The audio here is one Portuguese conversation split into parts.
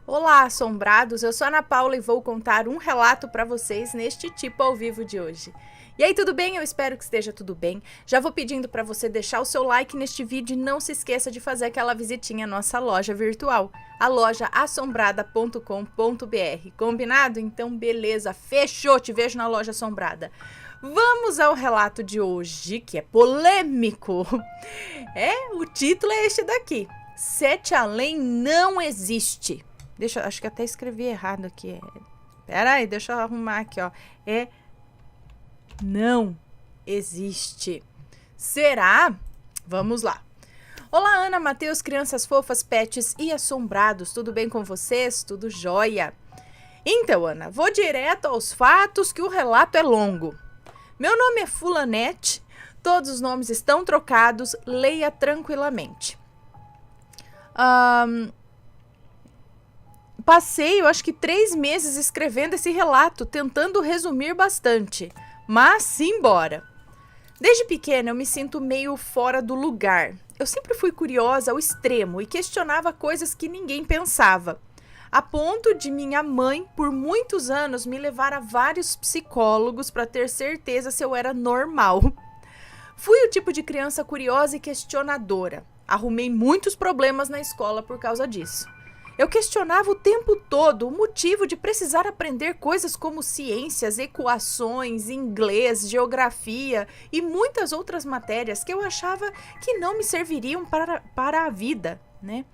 Olá, assombrados! Eu sou a Ana Paula e vou contar um relato para vocês neste tipo ao vivo de hoje. E aí, tudo bem? Eu espero que esteja tudo bem. Já vou pedindo para você deixar o seu like neste vídeo e não se esqueça de fazer aquela visitinha à nossa loja virtual, a loja assombrada.com.br. Combinado? Então, beleza, fechou! Te vejo na loja assombrada. Vamos ao relato de hoje, que é polêmico. O título é este daqui: Sete Além não existe. Acho que até escrevi errado aqui. Pera aí, deixa eu arrumar aqui, ó. Não existe. Será? Vamos lá. Olá, Ana, Matheus, crianças fofas, pets e assombrados. Tudo bem com vocês? Tudo jóia? Então, Ana, vou direto aos fatos que o relato é longo. Meu nome é Fulanete, todos os nomes estão trocados, leia tranquilamente. Passei, eu acho que 3 meses escrevendo esse relato, tentando resumir bastante, mas simbora. Desde pequena eu me sinto meio fora do lugar. Eu sempre fui curiosa ao extremo e questionava coisas que ninguém pensava, a ponto de minha mãe, por muitos anos, me levar a vários psicólogos para ter certeza se eu era normal. Fui o tipo de criança curiosa e questionadora. Arrumei muitos problemas na escola por causa disso. Eu questionava o tempo todo o motivo de precisar aprender coisas como ciências, equações, inglês, geografia e muitas outras matérias que eu achava que não me serviriam para a vida, né?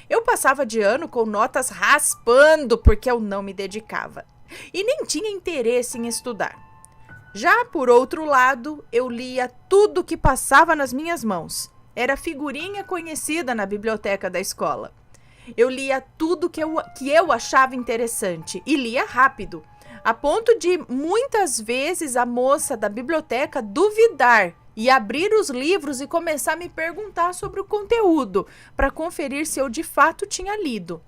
Eu passava de ano com notas raspando porque eu não me dedicava e nem tinha interesse em estudar. Já por outro lado, eu lia tudo que passava nas minhas mãos. Era figurinha conhecida na biblioteca da escola. Eu lia tudo que eu achava interessante e lia rápido, a ponto de muitas vezes a moça da biblioteca duvidar e abrir os livros e começar a me perguntar sobre o conteúdo, para conferir se eu de fato tinha lido.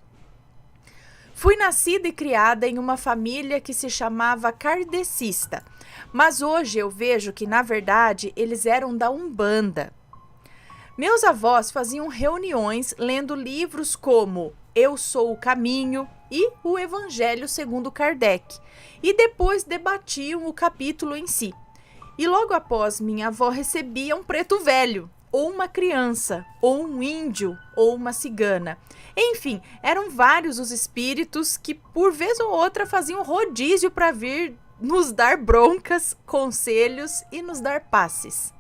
Fui nascida e criada em uma família que se chamava kardecista, mas hoje eu vejo que, na verdade, eles eram da Umbanda. Meus avós faziam reuniões lendo livros como Eu Sou o Caminho e o Evangelho segundo Kardec, e depois debatiam o capítulo em si. E logo após, minha avó recebia um preto velho, ou uma criança, ou um índio, ou uma cigana. Enfim, eram vários os espíritos que, por vez ou outra, faziam rodízio para vir nos dar broncas, conselhos e nos dar passes.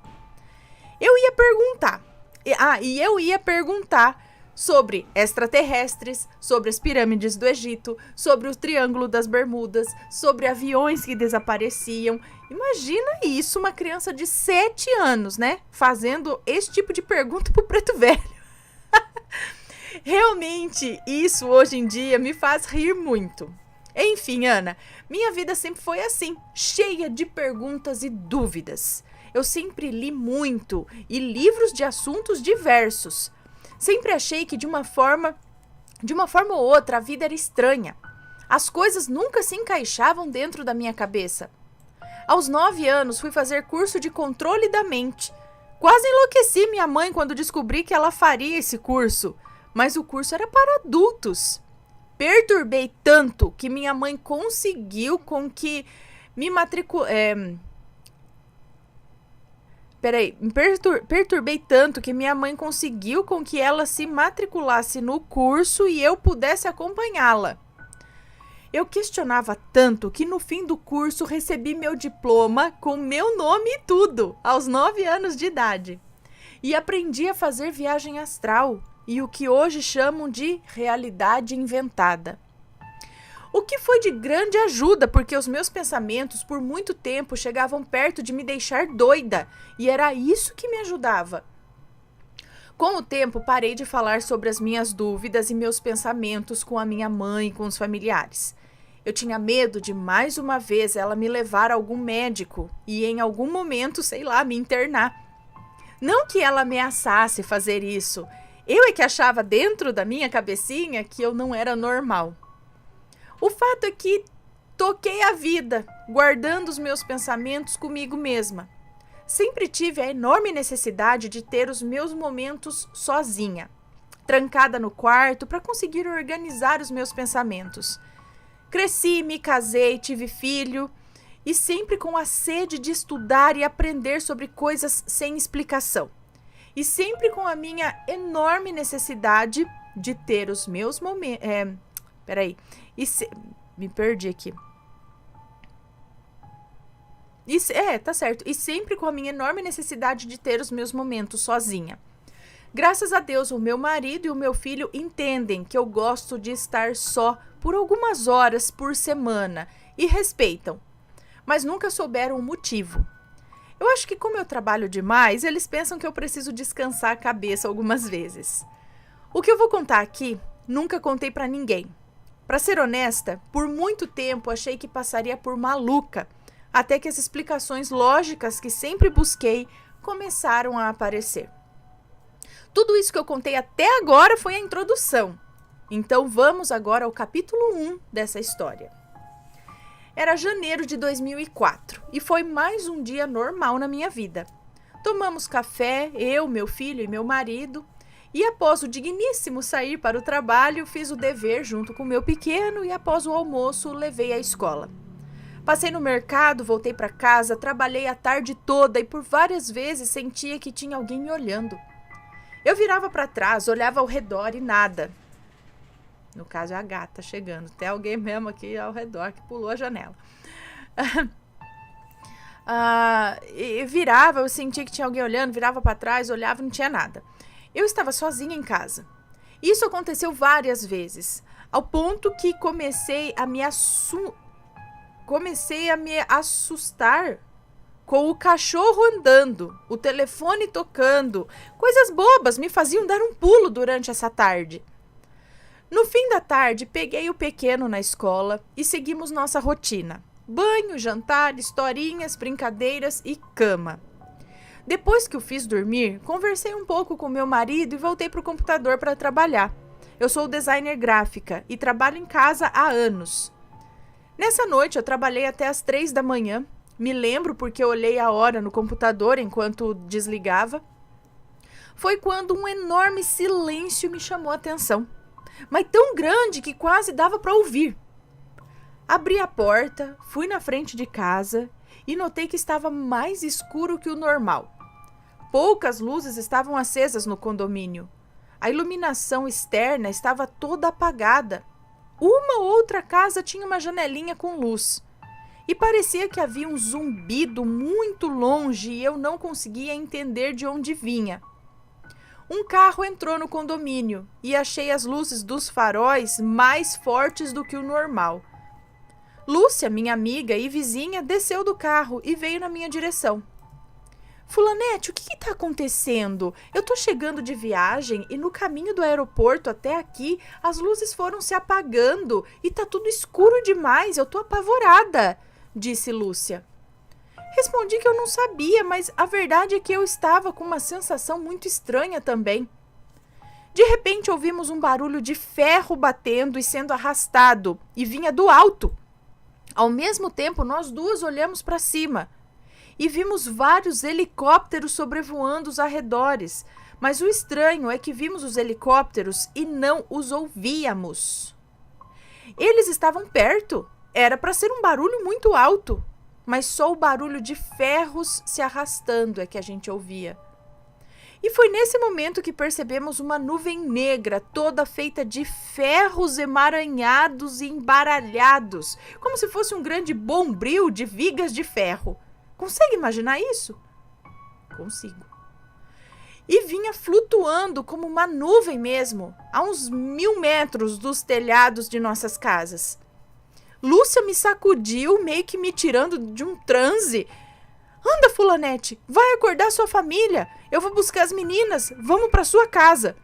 Eu ia perguntar sobre extraterrestres, sobre as pirâmides do Egito, sobre o Triângulo das Bermudas, sobre aviões que desapareciam. Imagina isso, uma criança de 7 anos, né? Fazendo esse tipo de pergunta pro preto velho. Realmente, isso hoje em dia me faz rir muito. Enfim, Ana, minha vida sempre foi assim, cheia de perguntas e dúvidas. Eu sempre li muito e livros de assuntos diversos. Sempre achei que de uma forma ou outra a vida era estranha. As coisas nunca se encaixavam dentro da minha cabeça. Aos 9 anos fui fazer curso de controle da mente. Quase enlouqueci minha mãe quando descobri que ela faria esse curso, mas o curso era para adultos. Perturbei tanto que minha mãe conseguiu com que me Perturbei tanto que minha mãe conseguiu com que ela se matriculasse no curso e eu pudesse acompanhá-la. Eu questionava tanto que no fim do curso recebi meu diploma com meu nome e tudo, aos 9 anos de idade. E aprendi a fazer viagem astral e o que hoje chamam de realidade inventada. O que foi de grande ajuda, porque os meus pensamentos por muito tempo chegavam perto de me deixar doida, e era isso que me ajudava. Com o tempo, parei de falar sobre as minhas dúvidas e meus pensamentos com a minha mãe e com os familiares. Eu tinha medo de, mais uma vez, ela me levar a algum médico e, em algum momento, me internar. Não que ela ameaçasse fazer isso, eu é que achava dentro da minha cabecinha que eu não era normal. O fato é que toquei a vida, guardando os meus pensamentos comigo mesma. Sempre tive a enorme necessidade de ter os meus momentos sozinha. trancada no quarto para conseguir organizar os meus pensamentos. Cresci, me casei, tive filho e sempre com a sede de estudar e aprender sobre coisas sem explicação. E sempre com a minha enorme necessidade de ter os meus momentos... Me perdi aqui. Tá certo. E sempre com a minha enorme necessidade de ter os meus momentos sozinha. Graças a Deus, o meu marido e o meu filho entendem que eu gosto de estar só por algumas horas por semana e respeitam, mas nunca souberam o motivo. Eu acho que como eu trabalho demais, eles pensam que eu preciso descansar a cabeça algumas vezes. O que eu vou contar aqui, nunca contei pra ninguém. Pra ser honesta, por muito tempo achei que passaria por maluca, até que as explicações lógicas que sempre busquei começaram a aparecer. Tudo isso que eu contei até agora foi a introdução. Então vamos agora ao capítulo 1 dessa história. Era janeiro de 2004 e foi mais um dia normal na minha vida. Tomamos café, eu, meu filho e meu marido, e após o digníssimo sair para o trabalho, fiz o dever junto com o meu pequeno e após o almoço levei à escola. Passei no mercado, voltei para casa, trabalhei a tarde toda e por várias vezes sentia que tinha alguém me olhando. Eu virava para trás, olhava ao redor e nada. No caso, é a gata chegando. Tem alguém mesmo aqui ao redor que pulou a janela. Eu sentia que tinha alguém olhando, virava para trás, olhava e não tinha nada. Eu estava sozinha em casa. Isso aconteceu várias vezes, ao ponto que comecei a me assustar com o cachorro andando, o telefone tocando. Coisas bobas me faziam dar um pulo durante essa tarde. No fim da tarde, peguei o pequeno na escola e seguimos nossa rotina. Banho, jantar, historinhas, brincadeiras e cama. Depois que o fiz dormir, conversei um pouco com meu marido e voltei para o computador para trabalhar. Eu sou designer gráfica e trabalho em casa há anos. Nessa noite, eu trabalhei até as 3 da manhã. Me lembro porque eu olhei a hora no computador enquanto desligava. Foi quando um enorme silêncio me chamou a atenção. Mas tão grande que quase dava para ouvir. Abri a porta, fui na frente de casa e notei que estava mais escuro que o normal. Poucas luzes estavam acesas no condomínio. A iluminação externa estava toda apagada. Uma ou outra casa tinha uma janelinha com luz. E parecia que havia um zumbido muito longe e eu não conseguia entender de onde vinha. Um carro entrou no condomínio e achei as luzes dos faróis mais fortes do que o normal. Lúcia, minha amiga e vizinha, desceu do carro e veio na minha direção. Fulanete, o que está acontecendo? Eu tô chegando de viagem e no caminho do aeroporto até aqui as luzes foram se apagando e tá tudo escuro demais, eu tô apavorada, disse Lúcia. Respondi que eu não sabia, mas a verdade é que eu estava com uma sensação muito estranha também. De repente ouvimos um barulho de ferro batendo e sendo arrastado e vinha do alto. Ao mesmo tempo, nós duas olhamos para cima e vimos vários helicópteros sobrevoando os arredores, mas o estranho é que vimos os helicópteros e não os ouvíamos. Eles estavam perto, era para ser um barulho muito alto, mas só o barulho de ferros se arrastando é que a gente ouvia. E foi nesse momento que percebemos uma nuvem negra toda feita de ferros emaranhados e embaralhados, como se fosse um grande bombril de vigas de ferro. Consegue imaginar isso? Consigo. E vinha flutuando como uma nuvem mesmo, a uns 1000 metros dos telhados de nossas casas. Lúcia me sacudiu, meio que me tirando de um transe. Anda, Fulanete, vai acordar sua família. Eu vou buscar as meninas, vamos para sua casa.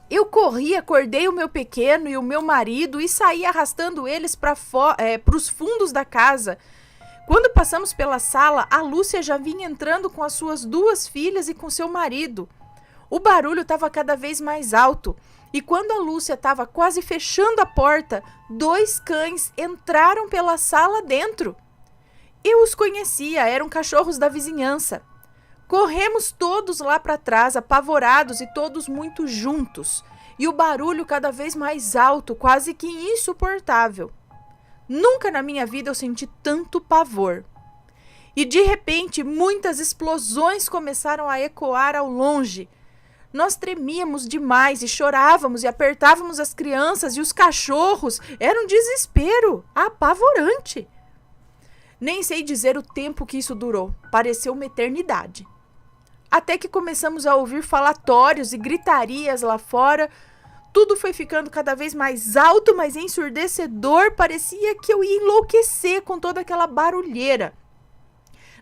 Eu corri, acordei o meu pequeno e o meu marido e saí arrastando eles para os fundos da casa. Quando passamos pela sala, a Lúcia já vinha entrando com as suas 2 filhas e com seu marido. O barulho estava cada vez mais alto. E quando a Lúcia estava quase fechando a porta, 2 cães entraram pela sala dentro. Eu os conhecia, eram cachorros da vizinhança. Corremos todos lá para trás, apavorados e todos muito juntos, e o barulho cada vez mais alto, quase que insuportável. Nunca na minha vida eu senti tanto pavor. E de repente, muitas explosões começaram a ecoar ao longe. Nós tremíamos demais e chorávamos e apertávamos as crianças e os cachorros. Era um desespero apavorante. Nem sei dizer o tempo que isso durou. Pareceu uma eternidade. Até que começamos a ouvir falatórios e gritarias lá fora. Tudo foi ficando cada vez mais alto, mais ensurdecedor. Parecia que eu ia enlouquecer com toda aquela barulheira.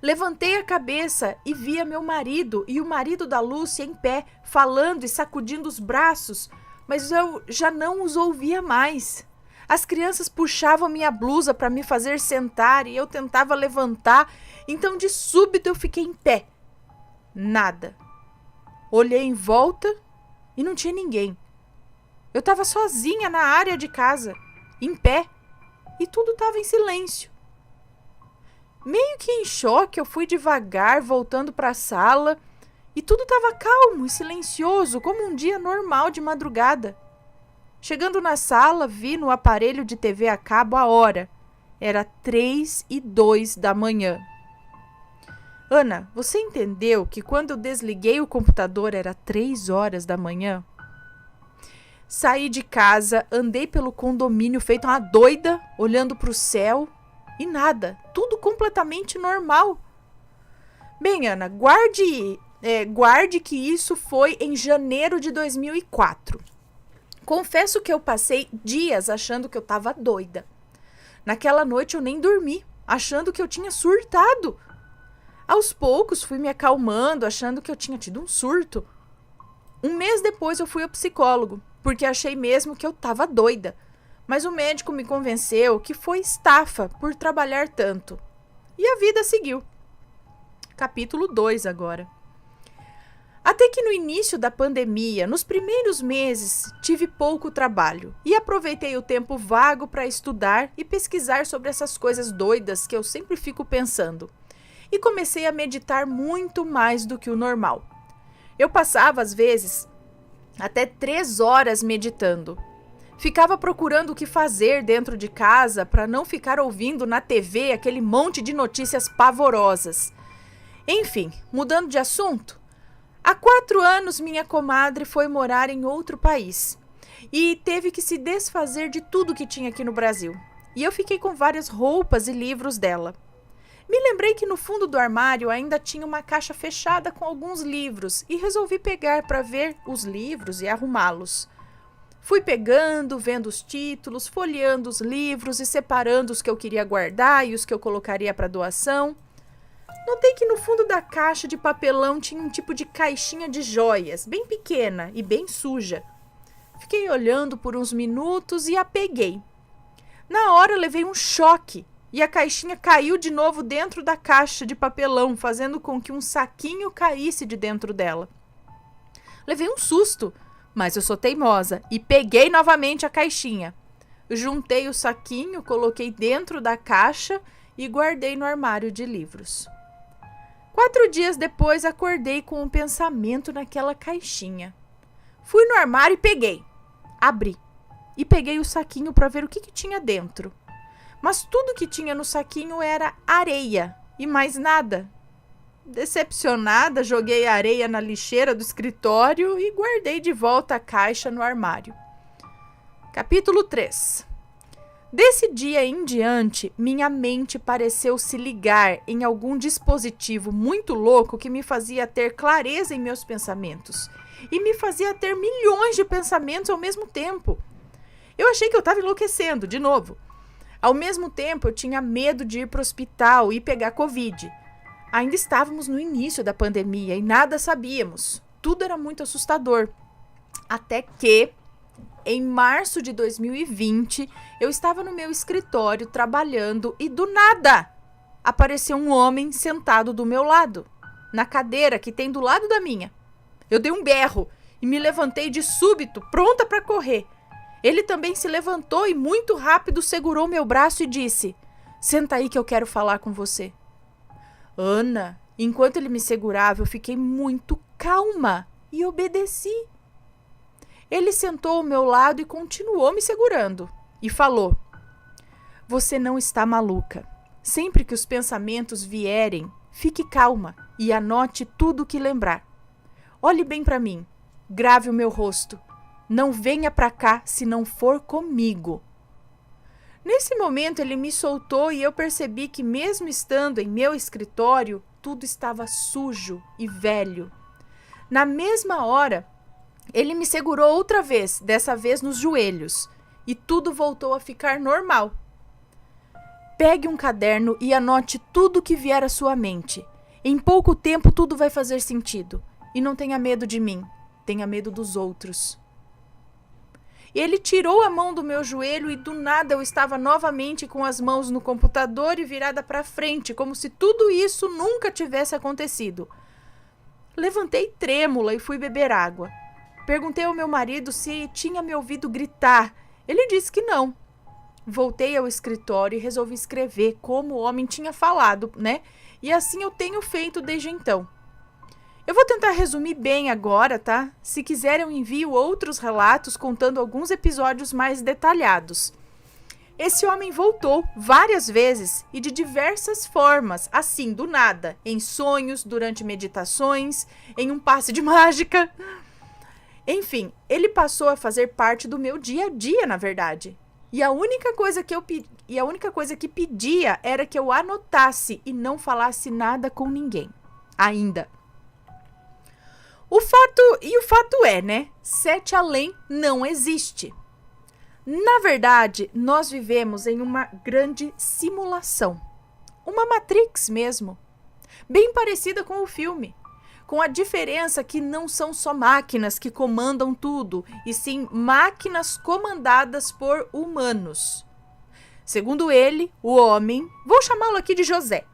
Levantei a cabeça e via meu marido e o marido da Lúcia em pé, falando e sacudindo os braços, mas eu já não os ouvia mais. As crianças puxavam minha blusa para me fazer sentar e eu tentava levantar, então de súbito eu fiquei em pé. Nada. Olhei em volta e não tinha ninguém. Eu estava sozinha na área de casa, em pé, e tudo estava em silêncio. Meio que em choque, eu fui devagar, voltando para a sala, e tudo estava calmo e silencioso, como um dia normal de madrugada. Chegando na sala, vi no aparelho de TV a cabo a hora. Era 3:02 da manhã. Ana, você entendeu que quando eu desliguei o computador era 3 horas da manhã? Saí de casa, andei pelo condomínio feito uma doida, olhando para o céu. E nada, tudo completamente normal. Bem, Ana, guarde que isso foi em janeiro de 2004. Confesso que eu passei dias achando que eu estava doida. Naquela noite eu nem dormi, achando que eu tinha surtado. Aos poucos fui me acalmando, achando que eu tinha tido um surto. Um mês depois eu fui ao psicólogo, porque achei mesmo que eu estava doida. Mas o médico me convenceu que foi estafa por trabalhar tanto. E a vida seguiu. Capítulo 2 agora. Até que no início da pandemia, nos primeiros meses, tive pouco trabalho e aproveitei o tempo vago para estudar e pesquisar sobre essas coisas doidas que eu sempre fico pensando. E comecei a meditar muito mais do que o normal. Eu passava, às vezes, até 3 horas meditando. Ficava procurando o que fazer dentro de casa para não ficar ouvindo na TV aquele monte de notícias pavorosas. Enfim, mudando de assunto, há 4 anos minha comadre foi morar em outro país e teve que se desfazer de tudo que tinha aqui no Brasil. E eu fiquei com várias roupas e livros dela. Me lembrei que no fundo do armário ainda tinha uma caixa fechada com alguns livros e resolvi pegar para ver os livros e arrumá-los. Fui pegando, vendo os títulos, folheando os livros e separando os que eu queria guardar e os que eu colocaria para doação. Notei que no fundo da caixa de papelão tinha um tipo de caixinha de joias, bem pequena e bem suja. Fiquei olhando por uns minutos e a peguei. Na hora levei um choque e a caixinha caiu de novo dentro da caixa de papelão, fazendo com que um saquinho caísse de dentro dela. Levei um susto. Mas eu sou teimosa e peguei novamente a caixinha. Juntei o saquinho, coloquei dentro da caixa e guardei no armário de livros. 4 dias depois, acordei com um pensamento naquela caixinha. Fui no armário e peguei. Abri e peguei o saquinho para ver o que tinha dentro. Mas tudo que tinha no saquinho era areia e mais nada. Decepcionada, joguei a areia na lixeira do escritório e guardei de volta a caixa no armário. Capítulo 3. Desse dia em diante, minha mente pareceu se ligar em algum dispositivo muito louco que me fazia ter clareza em meus pensamentos e me fazia ter milhões de pensamentos ao mesmo tempo. Eu achei que eu estava enlouquecendo, de novo. Ao mesmo tempo, eu tinha medo de ir para o hospital e pegar Covid. Ainda estávamos no início da pandemia e nada sabíamos. Tudo era muito assustador. Até que, em março de 2020, eu estava no meu escritório trabalhando e do nada apareceu um homem sentado do meu lado, na cadeira que tem do lado da minha. Eu dei um berro e me levantei de súbito, pronta para correr. Ele também se levantou e muito rápido segurou meu braço e disse: "Senta aí que eu quero falar com você." Ana, Enquanto ele me segurava, eu fiquei muito calma e obedeci. Ele sentou ao meu lado e continuou me segurando. E falou: "Você não está maluca. Sempre que os pensamentos vierem, fique calma e anote tudo o que lembrar. Olhe bem para mim. Grave o meu rosto. Não venha para cá se não for comigo." Nesse momento, ele me soltou e eu percebi que, mesmo estando em meu escritório, tudo estava sujo e velho. Na mesma hora, ele me segurou outra vez, dessa vez nos joelhos, e tudo voltou a ficar normal. Pegue um caderno e anote tudo que vier à sua mente. Em pouco tempo, tudo vai fazer sentido. E não tenha medo de mim, tenha medo dos outros. Ele tirou a mão do meu joelho e do nada eu estava novamente com as mãos no computador e virada para frente, como se tudo isso nunca tivesse acontecido. Levantei trêmula e fui beber água. Perguntei ao meu marido se tinha me ouvido gritar. Ele disse que não. Voltei ao escritório e resolvi escrever como o homem tinha falado, né? E assim eu tenho feito desde então. Eu vou tentar resumir bem agora, tá? Se quiser, eu envio outros relatos contando alguns episódios mais detalhados. Esse homem voltou várias vezes e de diversas formas, assim, do nada, em sonhos, durante meditações, em um passe de mágica. Enfim, ele passou a fazer parte do meu dia a dia, na verdade. E a única coisa que pedia era que eu anotasse e não falasse nada com ninguém. Ainda. O fato é, né? Sete além não existe. Na verdade, nós vivemos em uma grande simulação. Uma Matrix mesmo. Bem parecida com o filme. Com a diferença que não são só máquinas que comandam tudo, e sim máquinas comandadas por humanos. Segundo ele, o homem, vou chamá-lo aqui de José,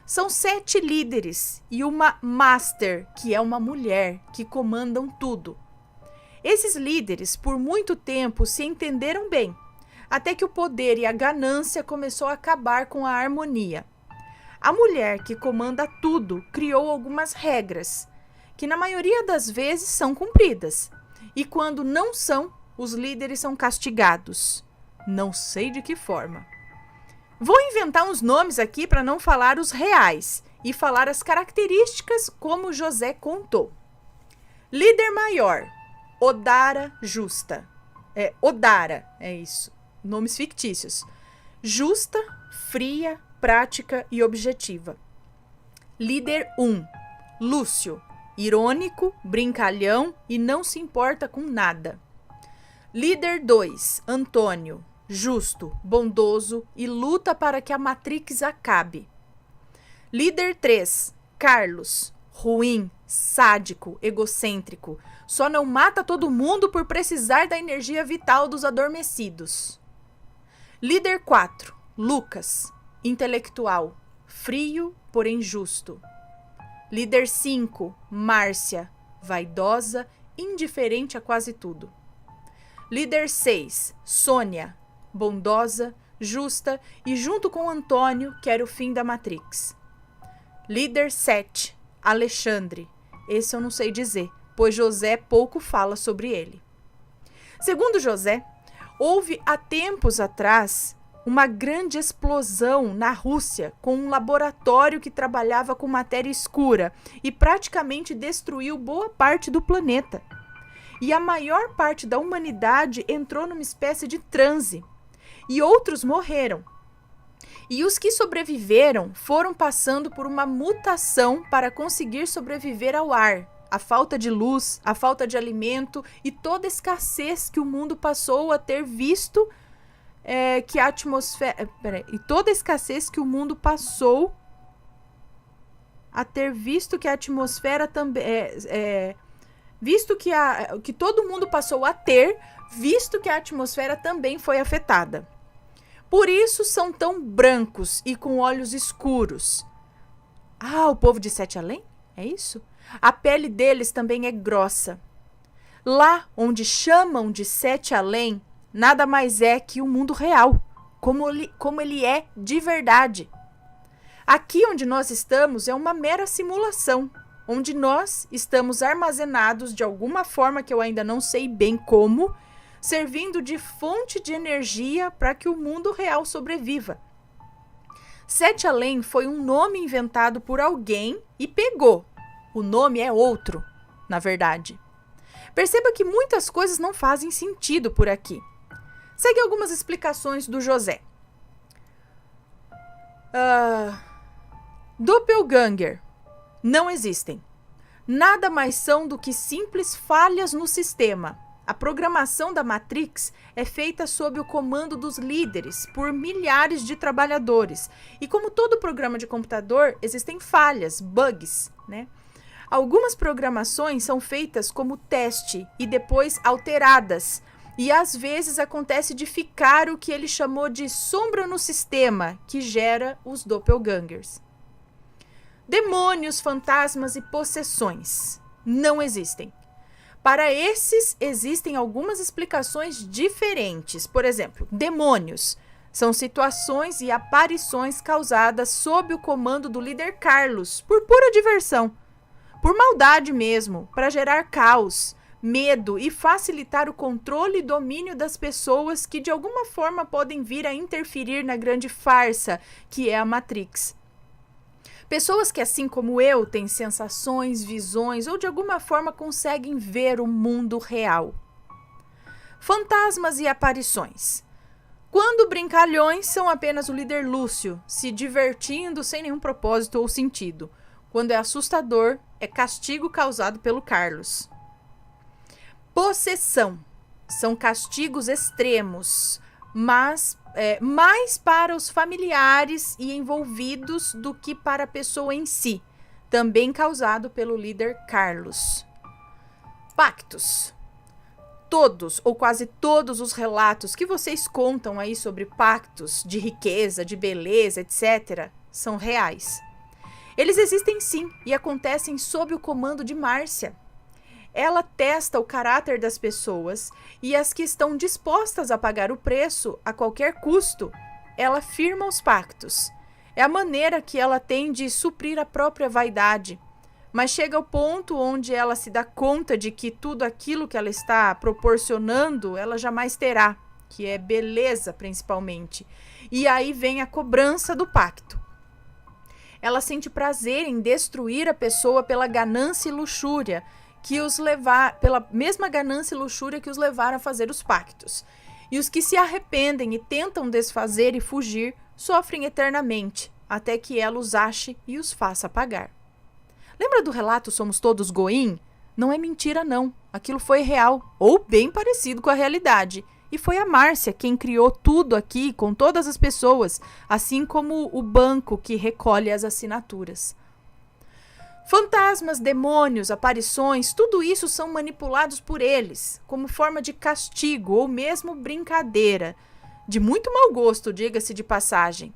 são 7 líderes e uma Master, que é uma mulher, que comandam tudo. Esses líderes, por muito tempo, se entenderam bem, até que o poder e a ganância começou a acabar com a harmonia. A mulher que comanda tudo criou algumas regras, que na maioria das vezes são cumpridas, e quando não são, os líderes são castigados. Não sei de que forma. Vou inventar uns nomes aqui para não falar os reais e falar as características como José contou. Líder maior, Odara Justa. Odara, é isso. Nomes fictícios. Justa, fria, prática e objetiva. Líder 1, Lúcio. Irônico, brincalhão e não se importa com nada. Líder 2, Antônio. Justo, bondoso e luta para que a Matrix acabe. Líder 3, Carlos. Ruim, sádico, egocêntrico. Só não mata todo mundo por precisar da energia vital dos adormecidos. Líder 4, Lucas. Intelectual, frio, porém justo. Líder 5, Márcia. Vaidosa, indiferente a quase tudo. Líder 6, Sônia. Bondosa, justa e junto com Antônio quer o fim da Matrix. Líder 7, Alexandre. Esse eu não sei dizer, pois José pouco fala sobre ele. Segundo José, houve há tempos atrás uma grande explosão na Rússia com um laboratório que trabalhava com matéria escura e praticamente destruiu boa parte do planeta. E a maior parte da humanidade entrou numa espécie de transe. E outros morreram. E os que sobreviveram foram passando por uma mutação para conseguir sobreviver ao ar, a falta de luz, a falta de alimento e toda a escassez que o mundo passou a ter visto que a atmosfera... e toda a escassez que o mundo passou a ter visto que a atmosfera também... visto que todo mundo passou a ter, visto que a atmosfera também foi afetada. Por isso são tão brancos e com olhos escuros. Ah, o povo de Sete Além? É isso? A pele deles também é grossa. Lá onde chamam de Sete Além, nada mais é que o mundo real, como ele é de verdade. Aqui onde nós estamos é uma mera simulação, onde nós estamos armazenados de alguma forma que eu ainda não sei bem como, servindo de fonte de energia para que o mundo real sobreviva. Sete Além foi um nome inventado por alguém e pegou. O nome é outro, na verdade. Perceba que muitas coisas não fazem sentido por aqui. Segue algumas explicações do José. Doppelganger não existem. Nada mais são do que simples falhas no sistema. A programação da Matrix é feita sob o comando dos líderes, por milhares de trabalhadores. E como todo programa de computador, existem falhas, bugs, né? Algumas programações são feitas como teste e depois alteradas. E às vezes acontece de ficar o que ele chamou de sombra no sistema, que gera os doppelgangers. Demônios, fantasmas e possessões não existem. Para esses, existem algumas explicações diferentes. Por exemplo, demônios são situações e aparições causadas sob o comando do líder Carlos, por pura diversão, por maldade mesmo, para gerar caos, medo e facilitar o controle e domínio das pessoas que de alguma forma podem vir a interferir na grande farsa que é a Matrix. Pessoas que, assim como eu, têm sensações, visões ou de alguma forma conseguem ver o mundo real. Fantasmas e aparições. Quando brincalhões, são apenas o líder Lúcio, se divertindo sem nenhum propósito ou sentido. Quando é assustador, é castigo causado pelo Carlos. Possessão. São castigos extremos, mas mais para os familiares e envolvidos do que para a pessoa em si, também causado pelo líder Carlos. Pactos. Todos ou quase todos os relatos que vocês contam aí sobre pactos de riqueza, de beleza, etc., são reais. Eles existem sim e acontecem sob o comando de Márcia. Ela testa o caráter das pessoas e as que estão dispostas a pagar o preço a qualquer custo, ela firma os pactos. É a maneira que ela tem de suprir a própria vaidade. Mas chega ao ponto onde ela se dá conta de que tudo aquilo que ela está proporcionando, ela jamais terá, que é beleza principalmente. E aí vem a cobrança do pacto. Ela sente prazer em destruir a pessoa pela ganância e luxúria, pela mesma ganância e luxúria que os levaram a fazer os pactos. E os que se arrependem e tentam desfazer e fugir, sofrem eternamente, até que ela os ache e os faça pagar. Lembra do relato Somos Todos Goim? Não é mentira não, aquilo foi real, ou bem parecido com a realidade. E foi a Márcia quem criou tudo aqui com todas as pessoas, assim como o banco que recolhe as assinaturas. Fantasmas, demônios, aparições, tudo isso são manipulados por eles, como forma de castigo ou mesmo brincadeira. De muito mau gosto, diga-se de passagem.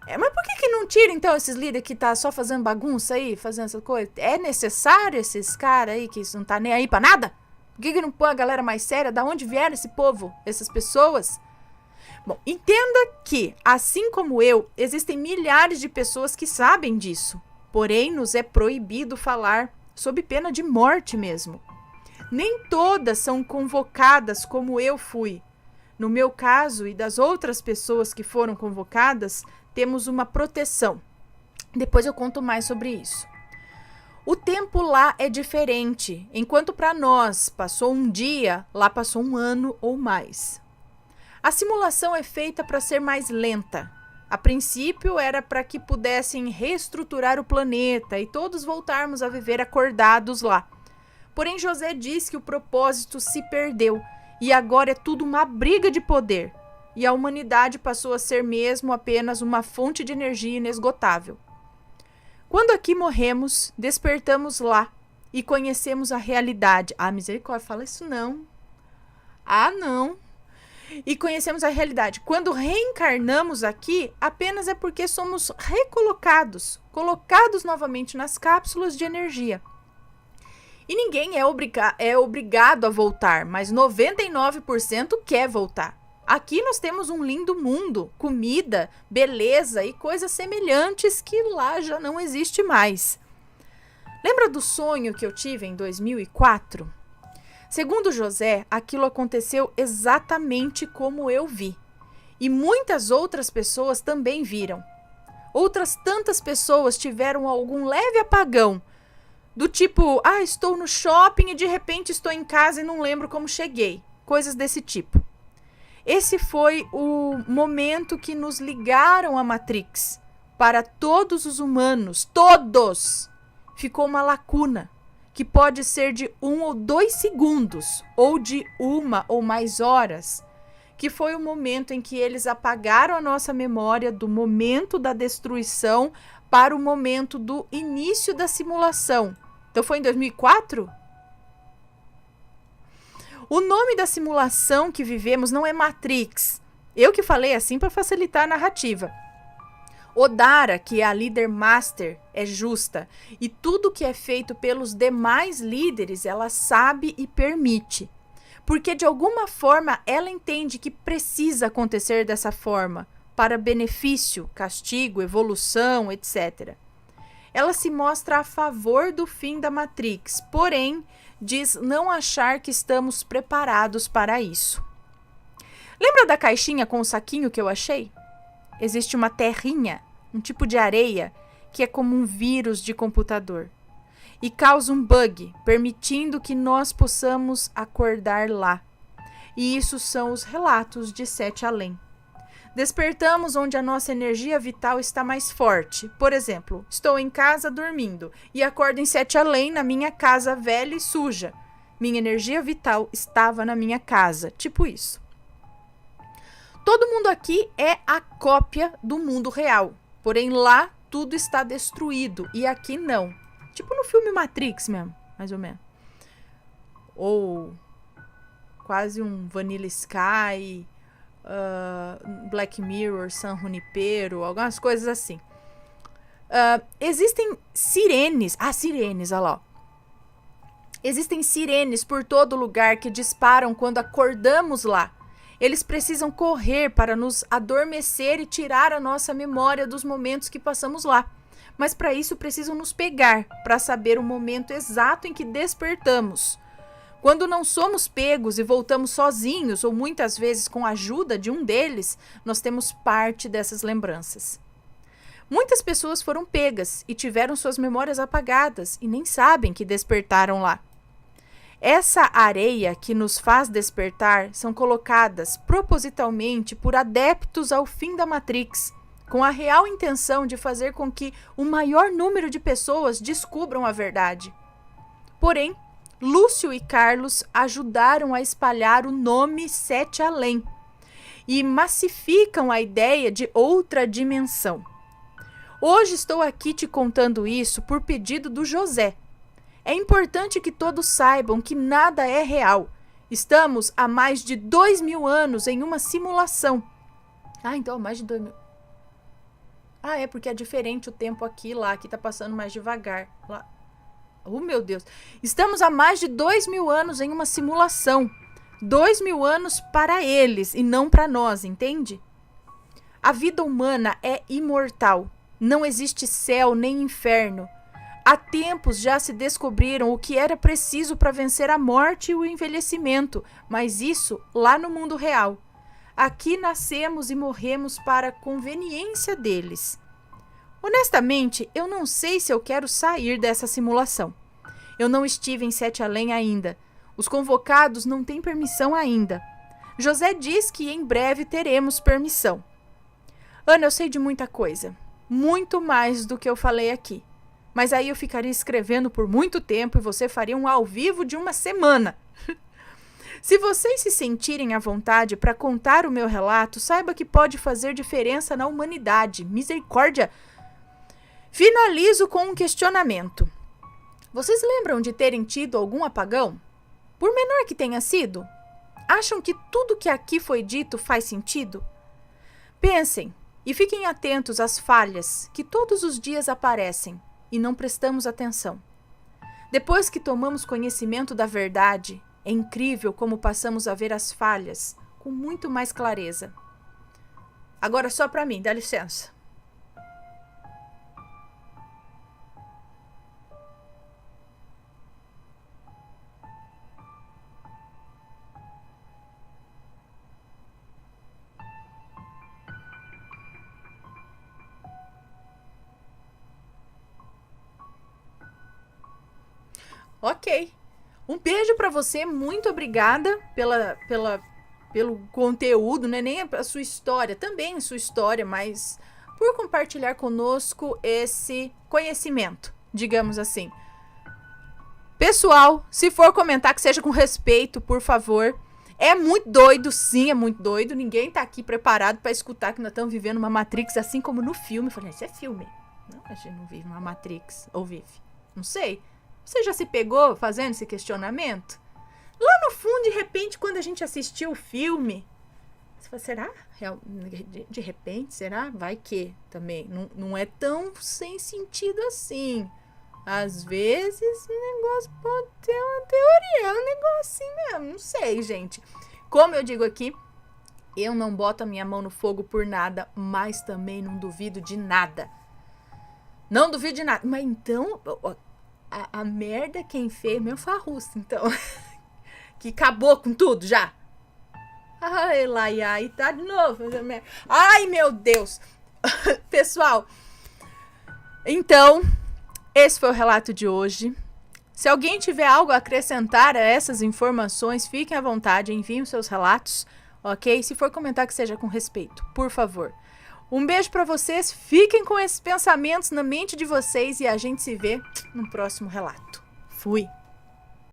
Mas por que não tira, então, esses líderes que tá só fazendo bagunça aí, fazendo essa coisa? É necessário esses caras aí que não tá nem aí pra nada? Por que não põe a galera mais séria? Da onde vieram esse povo, essas pessoas? Bom, entenda que, assim como eu, existem milhares de pessoas que sabem disso. Porém, nos é proibido falar, sob pena de morte mesmo. Nem todas são convocadas como eu fui. No meu caso e das outras pessoas que foram convocadas, temos uma proteção. Depois eu conto mais sobre isso. O tempo lá é diferente. Enquanto para nós passou um dia, lá passou um ano ou mais. A simulação é feita para ser mais lenta. A princípio era para que pudessem reestruturar o planeta e todos voltarmos a viver acordados lá. Porém, José diz que o propósito se perdeu e agora é tudo uma briga de poder. E a humanidade passou a ser mesmo apenas uma fonte de energia inesgotável. Quando aqui morremos, despertamos lá e conhecemos a realidade. Ah, misericórdia, fala isso não. Ah, não. E conhecemos a realidade. Quando reencarnamos aqui, apenas é porque somos recolocados, colocados novamente nas cápsulas de energia. E ninguém é obrigado a voltar, mas 99% quer voltar. Aqui nós temos um lindo mundo, comida, beleza e coisas semelhantes que lá já não existe mais. Lembra do sonho que eu tive em 2004? Segundo José, aquilo aconteceu exatamente como eu vi. E muitas outras pessoas também viram. Outras tantas pessoas tiveram algum leve apagão, do tipo, estou no shopping e de repente estou em casa e não lembro como cheguei. Coisas desse tipo. Esse foi o momento que nos ligaram à Matrix. Para todos os humanos, todos, ficou uma lacuna, que pode ser de 1 ou 2 segundos, ou de 1 ou mais horas, que foi o momento em que eles apagaram a nossa memória do momento da destruição para o momento do início da simulação. Então foi em 2004? O nome da simulação que vivemos não é Matrix. Eu que falei assim para facilitar a narrativa. Odara, que é a líder master, é justa. E tudo que é feito pelos demais líderes, ela sabe e permite. Porque de alguma forma ela entende que precisa acontecer dessa forma. Para benefício, castigo, evolução, etc. Ela se mostra a favor do fim da Matrix, porém diz não achar que estamos preparados para isso. Lembra da caixinha com o saquinho que eu achei? Existe uma terrinha, um tipo de areia, que é como um vírus de computador. E causa um bug, permitindo que nós possamos acordar lá. E isso são os relatos de Sete Além. Despertamos onde a nossa energia vital está mais forte. Por exemplo, estou em casa dormindo e acordo em Sete Além na minha casa velha e suja. Minha energia vital estava na minha casa. Tipo isso. Todo mundo aqui é a cópia do mundo real. Porém, lá tudo está destruído e aqui não. Tipo no filme Matrix mesmo, mais ou menos. Ou quase um Vanilla Sky, Black Mirror, San Junipero, algumas coisas assim. Existem sirenes. Sirenes, olha lá. Existem sirenes por todo lugar que disparam quando acordamos lá. Eles precisam correr para nos adormecer e tirar a nossa memória dos momentos que passamos lá. Mas para isso precisam nos pegar, para saber o momento exato em que despertamos. Quando não somos pegos e voltamos sozinhos, ou muitas vezes com a ajuda de um deles, nós temos parte dessas lembranças. Muitas pessoas foram pegas e tiveram suas memórias apagadas e nem sabem que despertaram lá. Essa areia que nos faz despertar são colocadas propositalmente por adeptos ao fim da Matrix, com a real intenção de fazer com que o maior número de pessoas descubram a verdade. Porém, Lúcio e Carlos ajudaram a espalhar o nome Sete Além e massificam a ideia de outra dimensão. Hoje estou aqui te contando isso por pedido do José. É importante que todos saibam que nada é real. Estamos há mais de 2.000 anos em uma simulação. Então há mais de 2.000. É porque é diferente o tempo aqui lá. Aqui tá passando mais devagar. Lá. Meu Deus. Estamos há mais de 2.000 anos em uma simulação. 2.000 anos para eles e não para nós, entende? A vida humana é imortal. Não existe céu nem inferno. Há tempos já se descobriram o que era preciso para vencer a morte e o envelhecimento, mas isso lá no mundo real. Aqui nascemos e morremos para a conveniência deles. Honestamente, eu não sei se eu quero sair dessa simulação. Eu não estive em Sete Além ainda. Os convocados não têm permissão ainda. José diz que em breve teremos permissão. Ana, eu sei de muita coisa. Muito mais do que eu falei aqui. Mas aí eu ficaria escrevendo por muito tempo e você faria um ao vivo de uma semana. Se vocês se sentirem à vontade para contar o meu relato, saiba que pode fazer diferença na humanidade. Misericórdia! Finalizo com um questionamento. Vocês lembram de terem tido algum apagão? Por menor que tenha sido? Acham que tudo que aqui foi dito faz sentido? Pensem e fiquem atentos às falhas que todos os dias aparecem e não prestamos atenção. Depois que tomamos conhecimento da verdade, é incrível como passamos a ver as falhas, com muito mais clareza. Agora só pra mim, dá licença. Ok. Um beijo pra você, muito obrigada pelo conteúdo, né? Nem a sua história, também a sua história, mas por compartilhar conosco esse conhecimento, digamos assim. Pessoal, se for comentar, que seja com respeito, por favor. É muito doido, sim, é muito doido. Ninguém tá aqui preparado pra escutar que nós estamos vivendo uma Matrix, assim como no filme. Eu falei, isso é filme. Não, a gente não vive uma Matrix. Ou vive? Não sei. Você já se pegou fazendo esse questionamento? Lá no fundo, de repente, quando a gente assistiu o filme, você fala, será? De repente, será? Vai que também. Não é tão sem sentido assim. Às vezes, o negócio pode ter uma teoria, um negócio assim mesmo. Não sei, gente. Como eu digo aqui, eu não boto a minha mão no fogo por nada, mas também não duvido de nada. Não duvido de nada. Mas então... A merda quem fez meu farruço, então. Que acabou com tudo já. Ai, Laia, tá de novo. Ai, meu Deus. Pessoal, então, esse foi o relato de hoje. Se alguém tiver algo a acrescentar a essas informações, fiquem à vontade, enviem os seus relatos, ok? Se for comentar, que seja com respeito, por favor. Um beijo pra vocês, fiquem com esses pensamentos na mente de vocês e a gente se vê no próximo relato. Fui!